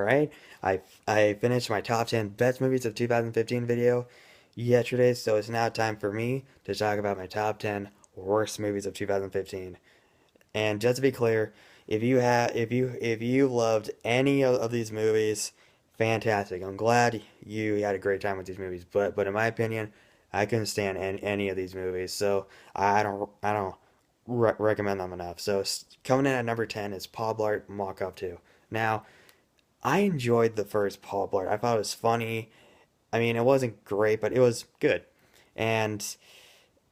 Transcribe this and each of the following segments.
Alright, I finished my top 10 best movies of 2015 video yesterday, so it's now time for me to talk about my top 10 worst movies of 2015. And just to be clear, if you loved any of these movies, fantastic. I'm glad you had a great time with these movies, but in my opinion, I couldn't stand any of these movies, so I don't recommend them enough. So coming in at number 10 is Paul Blart Mock Up 2. Now, I enjoyed the first Paul Blart. I thought it was funny. I mean, it wasn't great, but it was good. And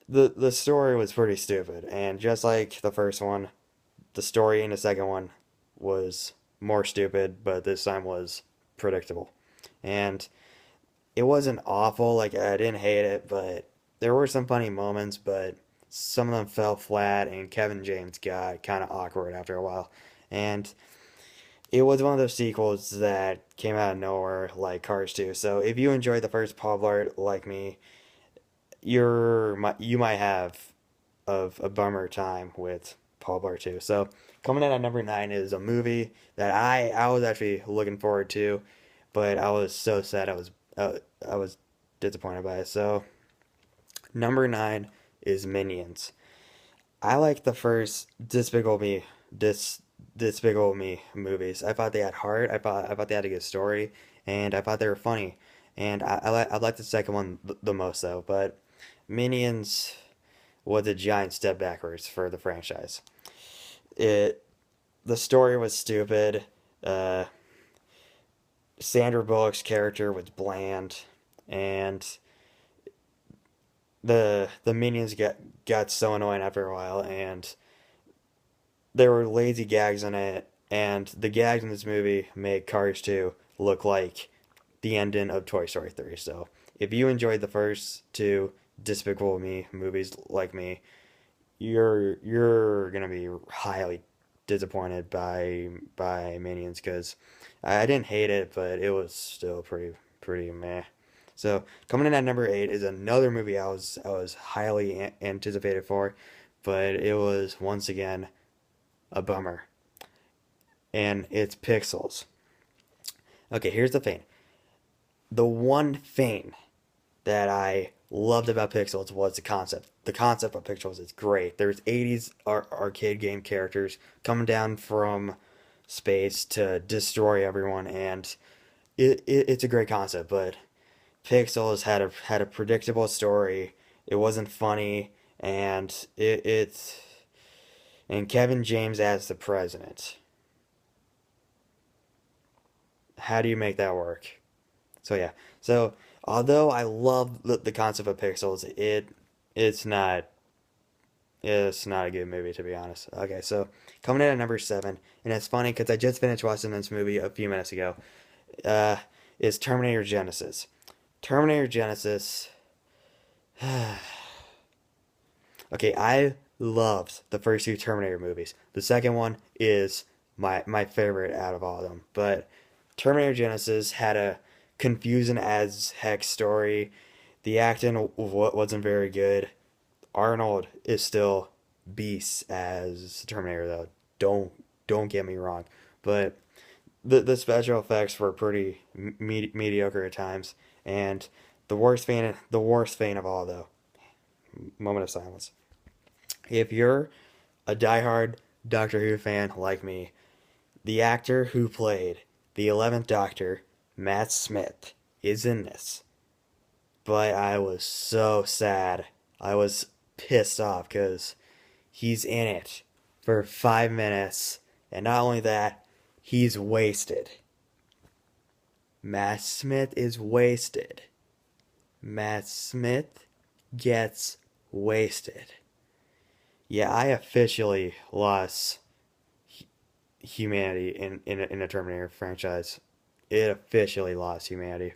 the story was pretty stupid. And just like the first one, the story in the second one was more stupid, but this time was predictable. And it wasn't awful, like I didn't hate it, but there were some funny moments, but some of them fell flat and Kevin James got kind of awkward after a while. And it was one of those sequels that came out of nowhere, like Cars 2. So if you enjoyed the first Paul Blart like me, you might have a bummer time with Paul Blart 2. So coming in at number 9 is a movie that I was actually looking forward to, but I was so sad I was disappointed by it. So number 9 is Minions. I like the first Despicable Me movies. I thought they had heart. I thought they had a good story, and I thought they were funny. And I like the second one the most though. But Minions was a giant step backwards for the franchise. It The story was stupid. Uh, Sandra Bullock's character was bland, and the minions got so annoying after a while, and there were lazy gags in it, and the gags in this movie make Cars 2 look like the ending of Toy Story 3. So if you enjoyed the first two Despicable Me movies like me, you're gonna be highly disappointed by Minions because I didn't hate it, but it was still pretty meh. So coming in at number 8 is another movie I was highly anticipated for, but it was once again a bummer, and it's Pixels. Okay, here's the thing. The one thing that I loved about Pixels was the concept. The concept of Pixels is great. There's 80s arcade game characters coming down from space to destroy everyone, and it's a great concept. But Pixels had a predictable story. It wasn't funny, and and Kevin James as the president. How do you make that work? So yeah. So although I love the concept of Pixels, it's not it's not a good movie to be honest. Okay, so coming in at number 7, and it's funny because I just finished watching this movie a few minutes ago. Uh, is Terminator Genesis. Terminator Genesis. Okay, I loved the first two Terminator movies. The second one is my favorite out of all of them. But Terminator Genesis had a confusing as heck story. The acting wasn't very good. Arnold is still beast as Terminator though. Don't get me wrong, but the special effects were pretty mediocre at times. And the worst thing of all though, moment of silence. If you're a diehard Doctor Who fan like me, the actor who played the 11th Doctor, Matt Smith, is in this. But I was so sad. I was pissed off because he's in it for 5 minutes. And not only that, he's wasted. Matt Smith is wasted. Matt Smith gets wasted. Yeah, I officially lost humanity in a Terminator franchise. It officially lost humanity.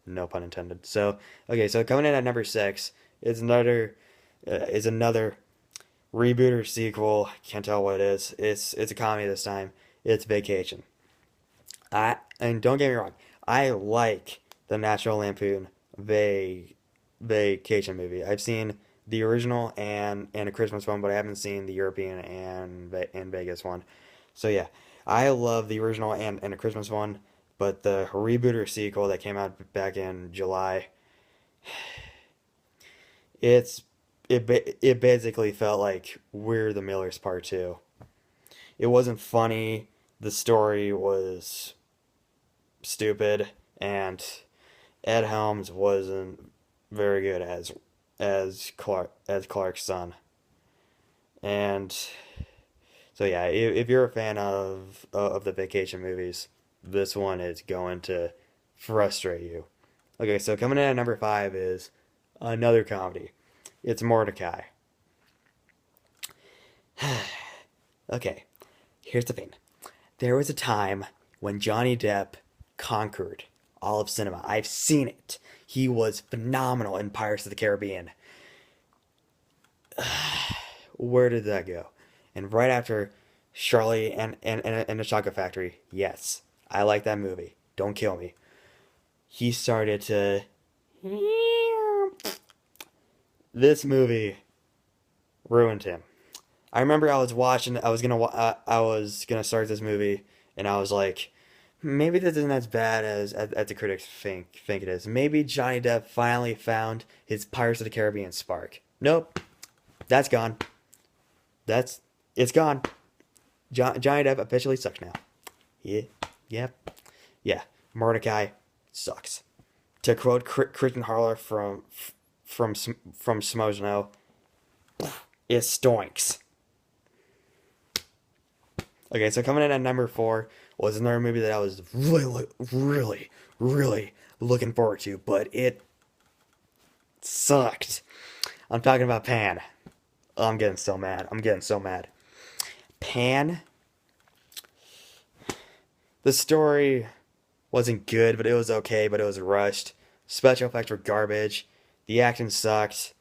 No pun intended. So okay, so coming in at number 6 is another reboot or sequel. Can't tell what it is. It's a comedy this time. It's Vacation. And don't get me wrong, I like the National Lampoon Vacation movie. I've seen the original and a Christmas one, but I haven't seen the European and Vegas one. So yeah, I love the original and a Christmas one, but the reboot or sequel that came out back in July, it's it basically felt like We're the Millers Part 2. It wasn't funny, the story was stupid, and Ed Helms wasn't very good as Clark's son. And so yeah, if you're a fan of the vacation movies, this one is going to frustrate you. Okay, so coming in at number five is another comedy. It's Mordecai. Okay, here's the thing. There was a time when Johnny Depp conquered all of cinema. I've seen it. He was phenomenal in Pirates of the Caribbean. Where did that go? And right after Charlie and the Chocolate Factory, yes, I like that movie. Don't kill me. He started to. This movie ruined him. I remember I was watching. I was gonna start this movie, and I was like, maybe this isn't as bad as the critics think it is. Maybe Johnny Depp finally found his Pirates of the Caribbean spark. Nope, that's gone. It's gone. Johnny Depp officially sucks now. Yeah, yep, yeah. Mordecai sucks. To quote Kristen Harler from Smozno, it stinks. Okay, so coming in at number four was another movie that I was really looking forward to, but it sucked. I'm talking about Pan. Oh, I'm getting so mad. Pan. The story wasn't good, but it was okay, but it was rushed. Special effects were garbage. The acting sucked.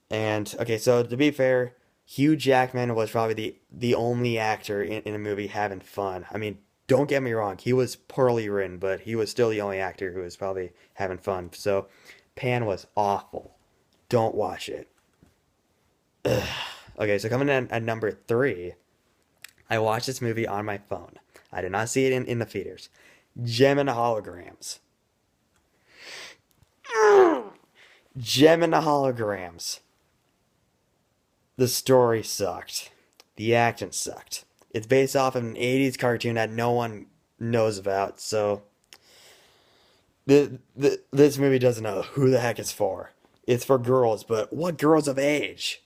And, okay, so to be fair, Hugh Jackman was probably the only actor in a movie having fun. I mean, don't get me wrong, he was poorly written, but he was still the only actor who was probably having fun. So, Pan was awful. Don't watch it. Ugh. Okay, so coming in at number three, I watched this movie on my phone. I did not see it in the theaters. Gem and Holograms. Gem and Holograms. The story sucked. The acting sucked. It's based off of an 80s cartoon that no one knows about, so this movie doesn't know who the heck it's for. It's for girls, but what girls of age?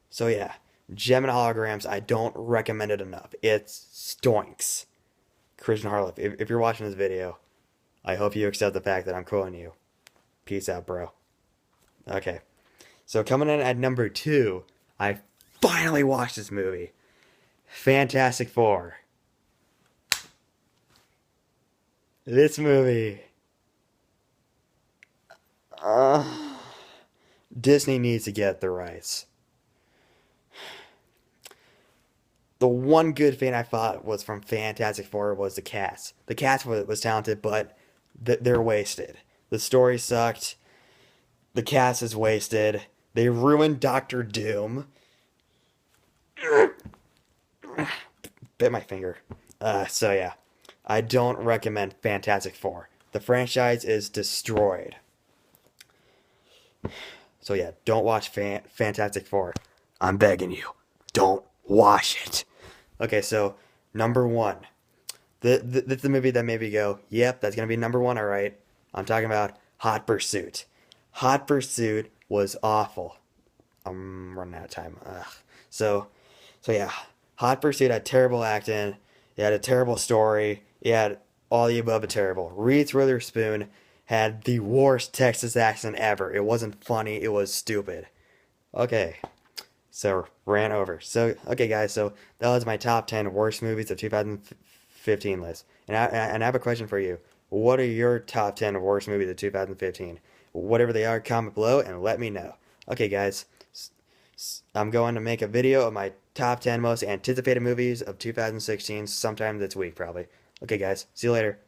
So yeah, Gem and Holograms, I don't recommend it enough. It stinks. Christian Harloff, if you're watching this video, I hope you accept the fact that I'm quoting you. Peace out, bro. Okay. So coming in at number two, I finally watched this movie. Fantastic Four. This movie. Disney needs to get the rights. The one good thing I thought was from Fantastic Four was the cast. The cast was talented, but they're wasted. The story sucked. The cast is wasted. They ruined Doctor Doom. Bit my finger. So yeah, I don't recommend Fantastic Four. The franchise is destroyed. So yeah, don't watch Fantastic Four. I'm begging you. Don't watch it. Okay, so number one. The movie that made me go, yep, that's going to be number one, alright. I'm talking about Hot Pursuit. Hot Pursuit was awful. I'm running out of time. So yeah, Hot Pursuit had terrible acting. It had a terrible story. It had all the above a terrible. Reese Witherspoon had the worst Texas accent ever. It wasn't funny. It was stupid. Okay. So, ran over. So, okay, guys. So, that was my top 10 worst movies of 2015 list. And I have a question for you. What are your top 10 worst movies of 2015? Whatever they are, comment below and let me know. Okay, guys. I'm going to make a video of my top 10 most anticipated movies of 2016 sometime this week, probably. Okay, guys. See you later.